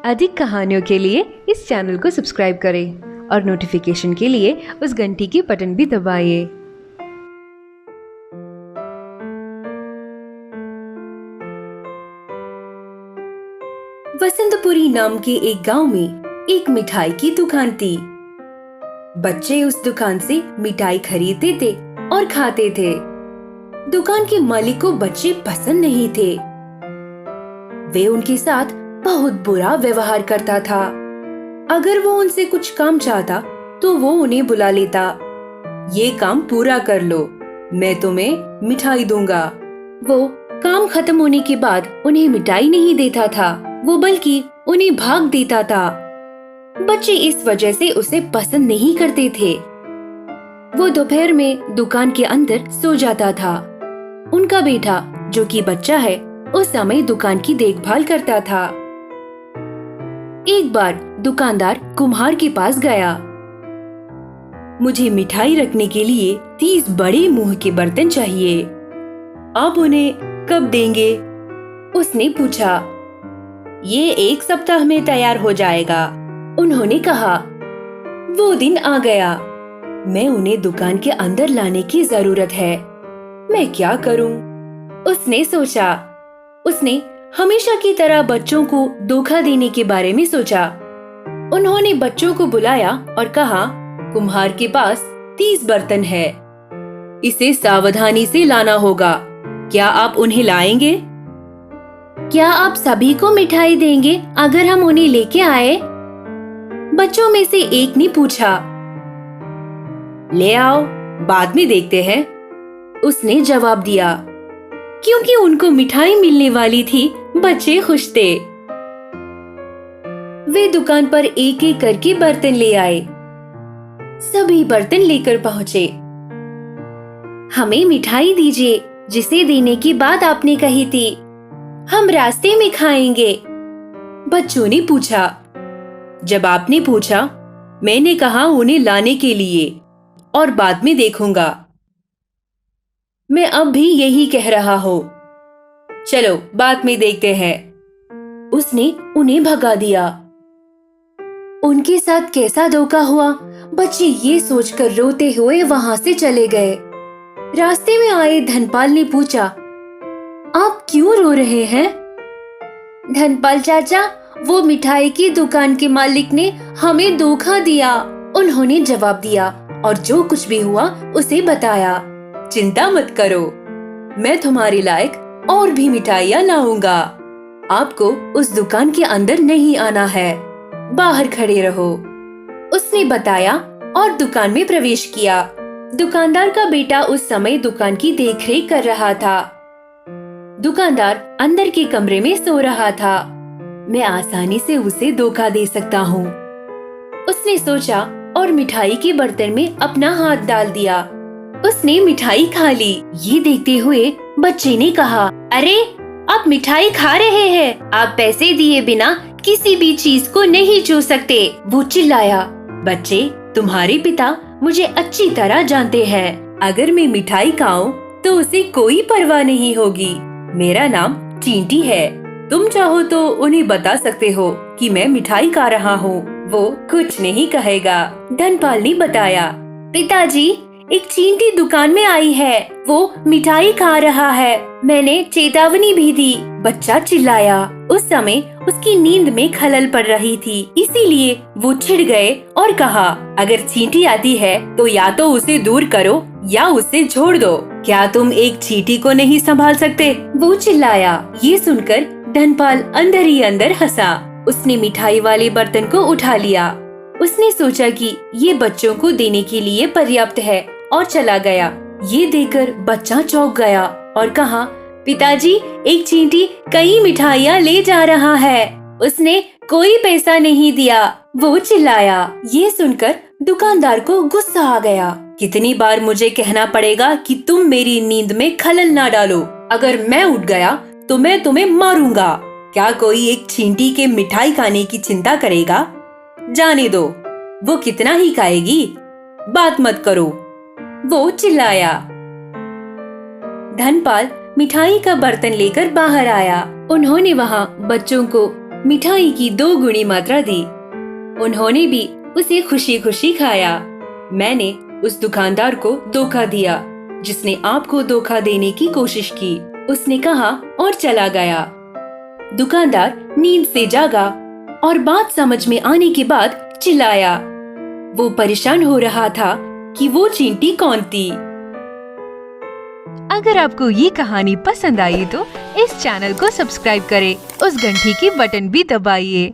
अधिक कहानियों के लिए इस चैनल को सब्सक्राइब करें और नोटिफिकेशन के लिए उस घंटी की बटन भी दबाइए। वसंतपुरी नाम के एक गांव में एक मिठाई की दुकान थी। बच्चे उस दुकान से मिठाई खरीदते थे और खाते थे। दुकान के मालिक को बच्चे पसंद नहीं थे। वे उनके साथ बहुत बुरा व्यवहार करता था। अगर वो उनसे कुछ काम चाहता तो वो उन्हें बुला लेता। ये काम पूरा कर लो, मैं तुम्हें मिठाई दूंगा। वो काम खत्म होने के बाद उन्हें मिठाई नहीं देता था, वो बल्कि उन्हें भाग देता था। बच्चे इस वजह से उसे पसंद नहीं करते थे। वो दोपहर में दुकान के अंदर सो जाता था। उनका बेटा, जो कि बच्चा है, उस समय दुकान की देखभाल करता था। एक बार दुकानदार कुम्हार के पास गया। मुझे मिठाई रखने के लिए 30 बड़े मुंह के बर्तन चाहिए। आप उन्हें कब देंगे? उसने पूछा। ये 1 सप्ताह में तैयार हो जाएगा, उन्होंने कहा। वो दिन आ गया। मैं उन्हें दुकान के अंदर लाने की जरूरत है। मैं क्या करूं? उसने सोचा। उसने हमेशा की तरह बच्चों को धोखा देने के बारे में सोचा। उन्होंने बच्चों को बुलाया और कहा, कुम्हार के पास 30 बर्तन है, इसे सावधानी से लाना होगा। क्या आप उन्हें लाएंगे? क्या आप सभी को मिठाई देंगे अगर हम उन्हें लेके आए? बच्चों में से एक ने पूछा। ले आओ, बाद में देखते हैं, उसने जवाब दिया। क्योंकि उनको मिठाई मिलने वाली थी, बच्चे खुश थे। वे दुकान पर एक एक करके बर्तन ले आए। सभी बर्तन लेकर पहुंचे। हमें मिठाई दीजिए, जिसे देने की बात आपने कही थी। हम रास्ते में खाएंगे, बच्चों ने पूछा। जब आपने पूछा, मैंने कहा उन्हें लाने के लिए और बाद में देखूंगा। मैं अब भी यही कह रहा हूँ। चलो बाद में देखते हैं, उसने उन्हें भगा दिया। उनके साथ कैसा धोखा हुआ, बच्चे ये सोचकर रोते हुए वहां से चले गए। रास्ते में आए धनपाल ने पूछा, आप क्यों रो रहे हैं? धनपाल चाचा, वो मिठाई की दुकान के मालिक ने हमें धोखा दिया, उन्होंने जवाब दिया और जो कुछ भी हुआ उसे बताया। चिंता मत करो, मैं तुम्हारे लायक और भी मिठाइयाँ लाऊंगा। आपको उस दुकान के अंदर नहीं आना है, बाहर खड़े रहो, उसने बताया और दुकान में प्रवेश किया। दुकानदार का बेटा उस समय दुकान की देखरेख कर रहा था। दुकानदार अंदर के कमरे में सो रहा था। मैं आसानी से उसे धोखा दे सकता हूँ, उसने सोचा और मिठाई के बर्तन में अपना हाथ डाल दिया। उसने मिठाई खा ली। ये देखते हुए बच्चे ने कहा, अरे आप मिठाई खा रहे हैं, आप पैसे दिए बिना किसी भी चीज को नहीं छू सकते, वो चिल्लाया। बच्चे, तुम्हारे पिता मुझे अच्छी तरह जानते हैं। अगर मैं मिठाई खाऊं तो उसे कोई परवाह नहीं होगी। मेरा नाम चींटी है। तुम चाहो तो उन्हें बता सकते हो कि मैं मिठाई खा रहा हूँ, वो कुछ नहीं कहेगा, धनपाल ने बताया। पिताजी, एक चींटी दुकान में आई है, वो मिठाई खा रहा है, मैंने चेतावनी भी दी, बच्चा चिल्लाया। उस समय उसकी नींद में खलल पड़ रही थी, इसीलिए वो चिढ़ गए और कहा, अगर चींटी आती है तो या तो उसे दूर करो या उसे छोड़ दो। क्या तुम एक चींटी को नहीं संभाल सकते? वो चिल्लाया। ये सुनकर धनपाल अंदर ही अंदर हंसा। उसने मिठाई वाले बर्तन को उठा लिया। उसने सोचा कि ये बच्चों को देने के लिए पर्याप्त है और चला गया। ये देखकर बच्चा चौंक गया और कहा, पिताजी, एक चींटी कई मिठाइयाँ ले जा रहा है, उसने कोई पैसा नहीं दिया, वो चिल्लाया। ये सुनकर दुकानदार को गुस्सा आ गया। कितनी बार मुझे कहना पड़ेगा कि तुम मेरी नींद में खलल ना डालो। अगर मैं उठ गया तो मैं तुम्हें मारूंगा। क्या कोई एक चींटी के मिठाई खाने की चिंता करेगा? जाने दो, वो कितना ही खाएगी, बात मत करो, वो चिल्लाया। धनपाल मिठाई का बर्तन लेकर बाहर आया। उन्होंने वहाँ बच्चों को मिठाई की 2 गुनी मात्रा दी। उन्होंने भी उसे खुशी खुशी खाया। मैंने उस दुकानदार को धोखा दिया जिसने आपको धोखा देने की कोशिश की, उसने कहा और चला गया। दुकानदार नींद से जागा और बात समझ में आने के बाद चिल्लाया। वो परेशान हो रहा था कि वो चींटी कौन थी। अगर आपको ये कहानी पसंद आई तो इस चैनल को सब्सक्राइब करें, उस घंटी की बटन भी दबाइए।